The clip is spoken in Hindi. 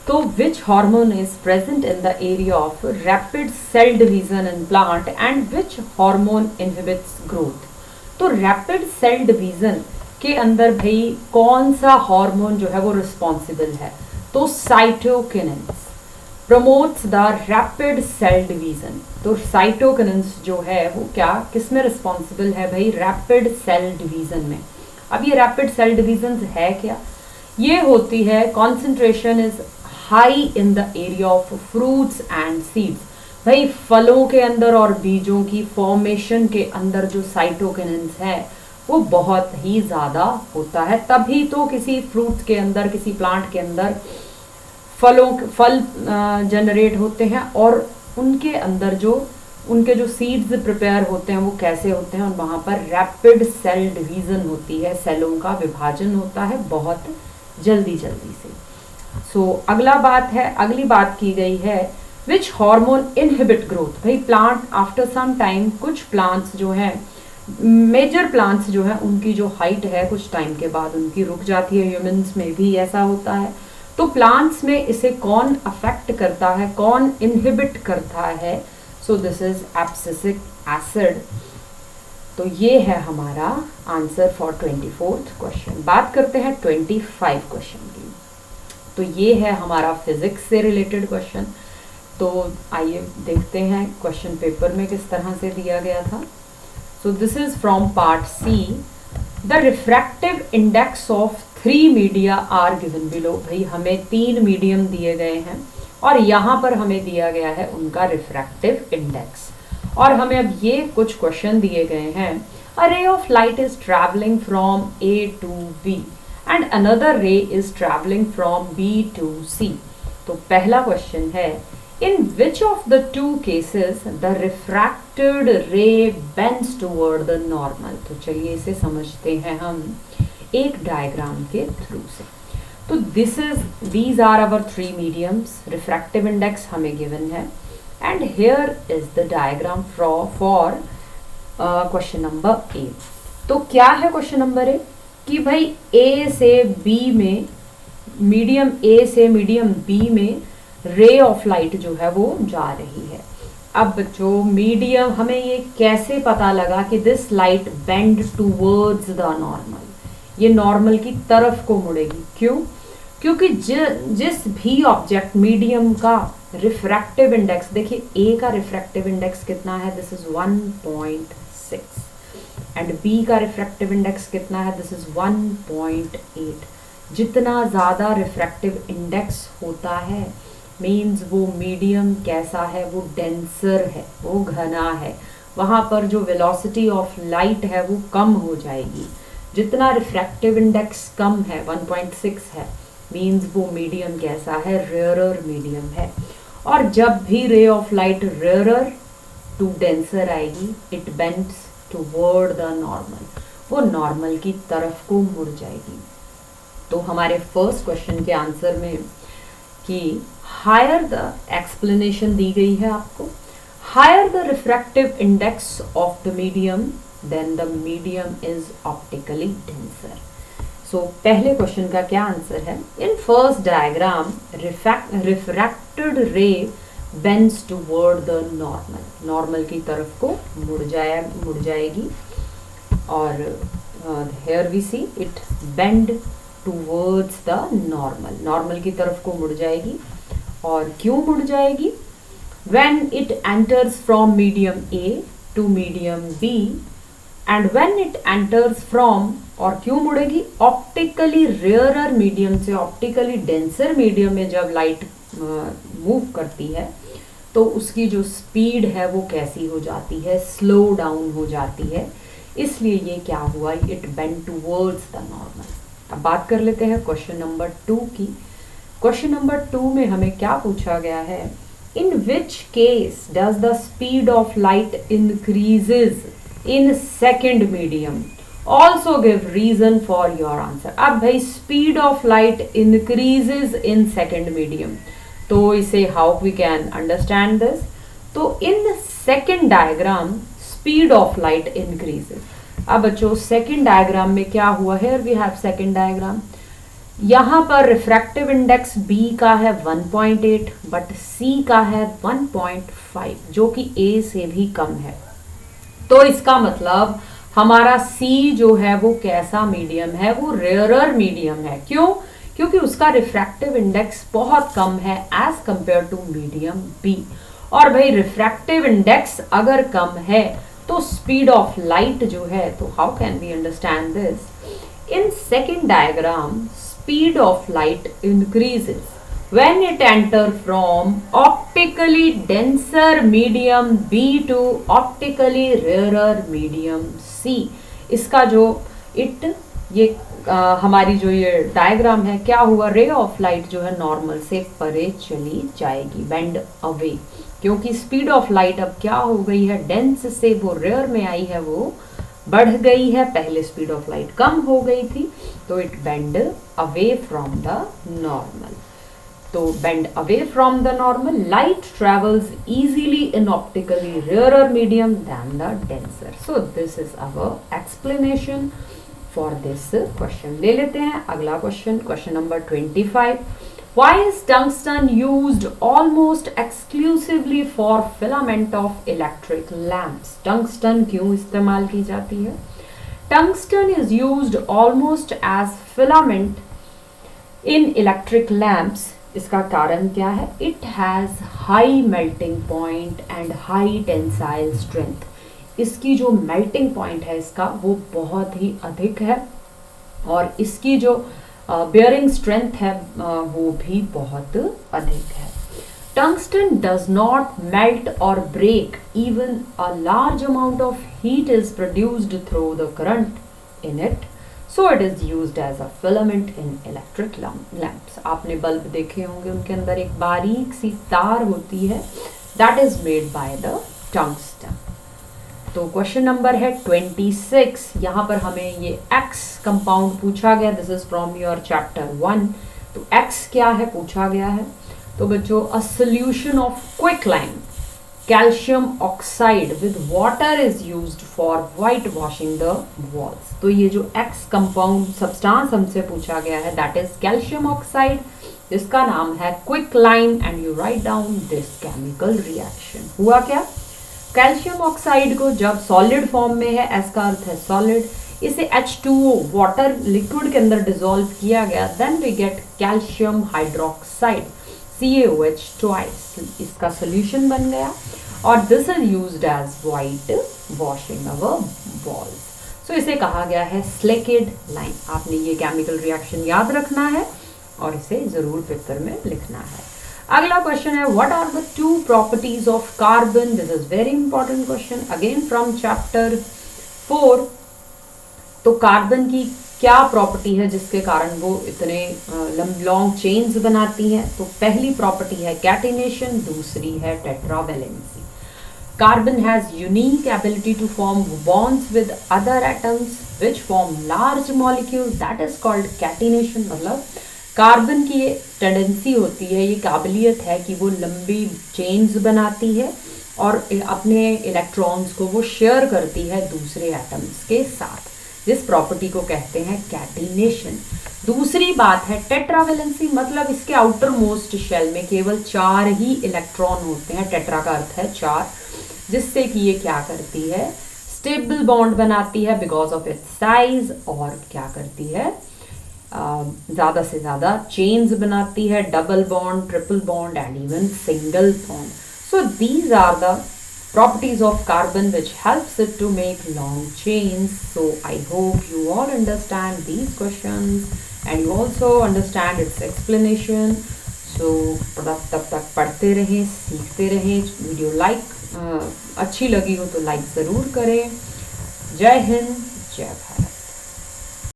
तो which hormone is present in the area of rapid cell division in plant and which hormone inhibits growth. तो रैपिड सेल डिवीजन के अंदर भाई कौन सा हार्मोन जो है वो रिस्पॉन्सिबल है, तो cytokinins promotes the rapid cell division. तो साइटोकिनिन्स जो है वो क्या किस में रिस्पॉन्सिबल है भाई, रैपिड सेल डिवीजन में। अब ये रैपिड सेल डिवीजन है क्या, ये होती है concentration is high in the area of fruits and seeds. भाई फलों के अंदर और बीजों की फॉर्मेशन के अंदर जो साइटोकिनिन्स है वो बहुत ही ज़्यादा होता है, तभी तो किसी फ्रूट के अंदर किसी प्लांट के अंदर फल जनरेट होते हैं और उनके अंदर जो उनके जो सीड्स प्रिपेयर होते हैं वो कैसे होते हैं, और वहाँ पर रैपिड सेल डिवीज़न होती है, सेलों का विभाजन होता है बहुत जल्दी जल्दी से। अगली बात की गई है विच हार्मोन इनहिबिट ग्रोथ। भाई प्लांट आफ्टर सम टाइम, कुछ प्लांट्स जो हैं मेजर प्लांट्स जो है उनकी जो हाइट है कुछ टाइम के बाद उनकी रुक जाती है, ह्यूमंस में भी ऐसा होता है। तो प्लांट्स में इसे कौन अफेक्ट करता है, कौन इनहिबिट करता है, so this is abscisic acid. तो ये है हमारा आंसर फॉर 24th क्वेश्चन। बात करते हैं 25 क्वेश्चन की। तो ये है हमारा फिजिक्स से रिलेटेड क्वेश्चन। तो आइए देखते हैं क्वेश्चन पेपर में किस तरह से दिया गया था। So this is from part C. The refractive index of 3 media are given below. भाई हमें 3 मीडियम दिए गए हैं और यहाँ पर हमें दिया गया है उनका रिफ्रैक्टिव इंडेक्स, और हमें अब ये कुछ क्वेश्चन दिए गए हैं। A ray of light is traveling from A to B and another ray is traveling from B to C. तो पहला क्वेश्चन है In which of the two cases the refracted ray bends toward the normal। तो चलिए इसे समझते हैं हम एक डायग्राम के थ्रू से। तो these are our 3 mediums, refractive index हमें given है, and here is the diagram for question number A। तो क्या है क्वेश्चन नंबर A कि भाई A से B में, मीडियम A से मीडियम B में रे ऑफ लाइट जो है वो जा रही है। अब जो मीडियम, हमें ये कैसे पता लगा कि this light bend towards the normal, ये नॉर्मल की तरफ को मुड़ेगी। क्यों? क्योंकि जिस भी ऑब्जेक्ट मीडियम का रिफ्रैक्टिव इंडेक्स, देखिए ए का रिफ्रैक्टिव इंडेक्स कितना है, दिस इज 1.6 एंड बी का रिफ्रैक्टिव इंडेक्स कितना है, दिस इज 1.8। जितना ज़्यादा रिफ्रैक्टिव इंडेक्स होता है मीन्स वो मीडियम कैसा है, वो डेंसर है, वो घना है, वहाँ पर जो वेलोसिटी ऑफ लाइट है वो कम हो जाएगी। जितना रिफ्रैक्टिव इंडेक्स कम है, 1.6 है, मीन्स वो मीडियम कैसा है, रेयरर मीडियम है। और जब भी ray of light rarer to denser आएगी, it bends toward the normal, वो नॉर्मल की तरफ को मुड़ जाएगी। तो हमारे फर्स्ट क्वेश्चन के आंसर में कि हायर द एक्सप्लेनेशन दी गई है आपको, higher the refractive index of the medium then the medium is optically denser. So पहले क्वेश्चन का क्या आंसर है, in first diagram refracted ray bends toward the normal, normal की तरफ को मुड़ जाएगी, और here we see it bend towards the normal, normal की तरफ को मुड़ जाएगी। और क्यों मुड़ जाएगी? When it enters from medium A to medium B and when it enters from, और क्यों मुड़ेगी? ऑप्टिकली रेयरर मीडियम से ऑप्टिकली डेंसर मीडियम में जब लाइट मूव करती है तो उसकी जो स्पीड है वो कैसी हो जाती है, स्लो डाउन हो जाती है। इसलिए ये क्या हुआ, it bend towards the normal. अब बात कर लेते हैं क्वेश्चन नंबर 2 की। क्वेश्चन नंबर 2 में हमें क्या पूछा गया है, in which case does the speed of light increases in second medium, also give reason for your answer. अब भाई speed of light increases in second medium, तो इसे how we can understand this. तो in second diagram speed of light increases. अब बच्चों सेकेंड डायग्राम में क्या हुआ है, वी हैव सेकेंड डायग्राम, यहाँ पर रिफ्रैक्टिव इंडेक्स बी का है 1.8 बट सी का है 1.5 जो कि ए से भी कम है। तो इसका मतलब हमारा सी जो है वो कैसा मीडियम है, वो रेयरर मीडियम है। क्यों? क्योंकि उसका रिफ्रैक्टिव इंडेक्स बहुत कम है as compared to medium B. और भाई रिफ्रैक्टिव इंडेक्स अगर कम है तो स्पीड ऑफ लाइट जो है, तो how can we understand this? In second diagram speed of light increases when it enter from optically denser medium B to optically rarer medium C। इसका जो ये हमारी जो ये डायग्राम है, क्या हुआ, रे ऑफ लाइट जो है नॉर्मल से परे चली जाएगी, बेंड अवे, क्योंकि स्पीड ऑफ लाइट अब क्या हो गई है, डेंस से वो रेयर में आई है, वो बढ़ गई है। पहले स्पीड ऑफ लाइट कम हो गई थी, तो it bend away from the normal. तो bend away from the normal, light travels easily in optically rarer medium than the denser। So this is our explanation for this question। ले लेते हैं अगला question, question number 25। Why is tungsten used almost exclusively for filament of electric lamps? Tungsten क्यों इस्तेमाल की जाती है? Tungsten is used almost as filament in electric lamps। इसका कारण क्या है? It has high melting point and high tensile strength. इसकी जो मेल्टिंग पॉइंट है इसका वो बहुत ही अधिक है, और इसकी जो बेयरिंग स्ट्रेंथ है वो भी बहुत अधिक है। टंगस्टन डज नॉट मेल्ट और break even a large amount of heat is produced through the current in it, so it is used as a filament in electric lamps। आपने बल्ब देखे होंगे, उनके अंदर एक बारीक सी तार होती है, that is made by the tungsten। तो क्वेश्चन नंबर है 26। यहाँ पर हमें ये X कंपाउंड पूछा गया, this is from your chapter 1। तो X क्या है पूछा गया है, तो बच्चों a solution of quicklime calcium oxide with water is used for white washing the walls. तो ये जो X कंपाउंड सब्सटेंस हमसे पूछा गया है, दैट इज कैल्शियम ऑक्साइड, जिसका नाम है quicklime, and you write down this chemical reaction. हुआ क्या? कैल्शियम ऑक्साइड को जब सॉलिड फॉर्म में है, S का अर्थ है सॉलिड, इसे H2O वाटर लिक्विड के अंदर डिसॉल्व किया गया, then we get calcium hydroxide CaOH twice, इसका सोल्यूशन बन गया, और this is used as white washing our walls. So इसे कहा गया है स्लेकेड लाइन। आपने ये केमिकल रिएक्शन याद रखना है और इसे जरूर पेपर में लिखना है। अगला क्वेश्चन है, what are the 2 properties of carbon? This is very important question, again from chapter 4। तो कार्बन की क्या प्रॉपर्टी है जिसके कारण वो इतने लॉन्ग चेन्स बनाती हैं? तो पहली प्रॉपर्टी है कैटिनेशन, दूसरी है tetravalency. Carbon has unique ability to form bonds with other atoms which form large molecules, that is called catenation। मतलब कार्बन की ये टेंडेंसी होती है, ये काबिलियत है कि वो लंबी चेन्स बनाती है और अपने इलेक्ट्रॉन्स को वो शेयर करती है दूसरे एटम्स के साथ, जिस प्रॉपर्टी को कहते हैं कैटिनेशन। दूसरी बात है टेट्रावेलेंसी, मतलब इसके आउटर मोस्ट शेल में केवल 4 ही इलेक्ट्रॉन होते हैं, टेट्रा का अर्थ है 4, जिससे कि ये क्या करती है, स्टेबल बॉन्ड बनाती है बिकॉज ऑफ इट्स साइज, और क्या करती है, ज़्यादा से ज़्यादा चेन्स बनाती है, double bond, triple bond and even single bond. So these are the properties of carbon which helps it to make long chains। So I hope you all understand these questions and you also understand its explanation। So तब तक पढ़ते रहें, सीखते रहें। वीडियो अच्छी लगी हो तो लाइक ज़रूर करें। जय हिंद, जय भारत।